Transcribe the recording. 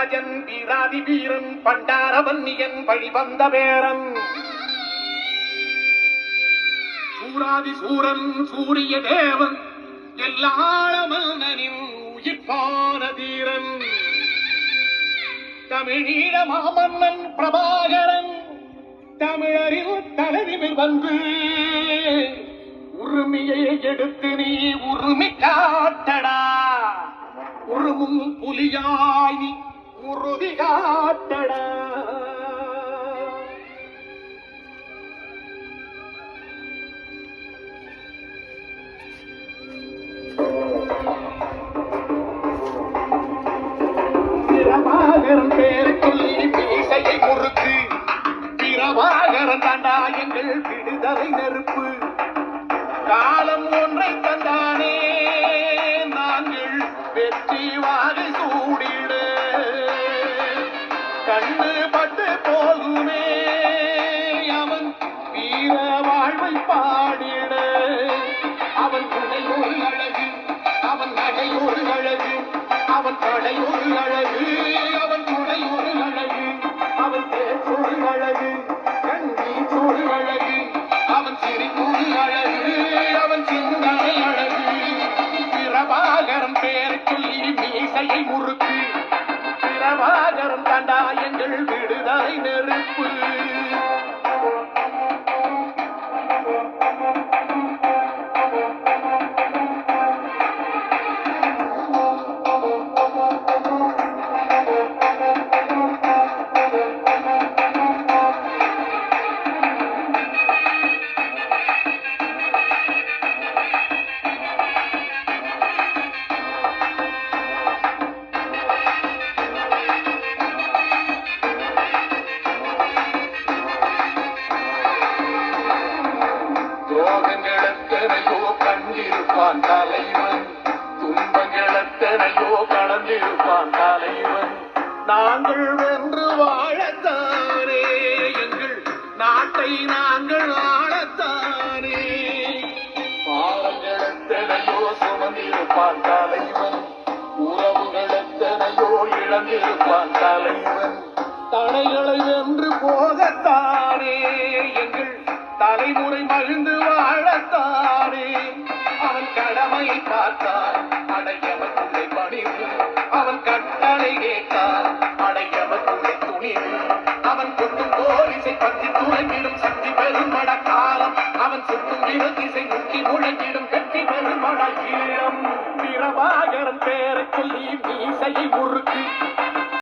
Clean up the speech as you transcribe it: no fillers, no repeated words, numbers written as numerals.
ராஜன் வீராதி வீரன் பண்டாரவன்னியன் வழிவந்த பேரன் சூராதி சூரன் சூரிய தேவன் எல்லாளமன்னனின் உயிர்ப்பான தீரன் தமிழீழ மாமன்னன் பிரபாகரன் தமிழரில் தலைநிமிர் வந்து உரிமையை எடுத்து நீ உரிமை காட்டடா உருமும் புலியாய் நீ உறுதி காட்டடா. பிரபாகரன் பேரை சொல்லி மீசையை முறுக்கு பிரபாகரன் தாண்டா எங்கள் விடுதலை நெருப்பு காலம் ஒன்றை தந்தானே நாங்கள் வெற்றி வாகை சூடிட கண்ணு பட்டு போகுமே அவன் வீர வாழ்வை பாடிட அவன் துணை ஒரு அழகு அவன் நகை ஒரு அழகு அவன் கடை ஒரு அழகு அவன் துணை ஒரு அழகு அவன் பேச்சொரு அழகு கண்ணீச்சொரு அழகு அவன் சிரிப்பொரு அழகு அவன் சிந்தனை அழகு பிரபாகரன் பேரை சொல்லி மீசையை முறுக்கு பிரபாகரன் தாண்டா எங்கள் விடுதலை நெருப்பு. துரோகங்களெத்தனையோ கண்டிருப்பான் தலைவன் துன்பங்களெத்தனையோ கடந்திருப்பான் தலைவன் நாங்கள் வென்று வாழத்தானே எங்கள் நாட்டை நாங்கள் ஆளத்தானே பாவங்களெத்தனையோ சுமந்திருப்பான் தலைவன் உறவுகளெத்தனையோ இழந்திருப்பான் தலைவன் தடைகளை வென்று போகத்தானே எங்கள் தலைமுறை மகிழ்ந்து வாழத்தானே அவன் கடமையை பார்த்தார் அடையவக்குள்ளே பணிவு அவன் கட்டளை கேட்டார் அடையவக்குள்ளே துணிவு அவன் கொட்டும் போரிசை பற்றி துளைக்கிடும் சக்தி பெரும் மடக்காலம் அவன் சுட்டும் விரதிசை முக்கி முழங்கிடும் வெற்றி பெரும் மட ஈழம் பிரபாகரன் பேரை சொல்லி மீசையை முறுக்கு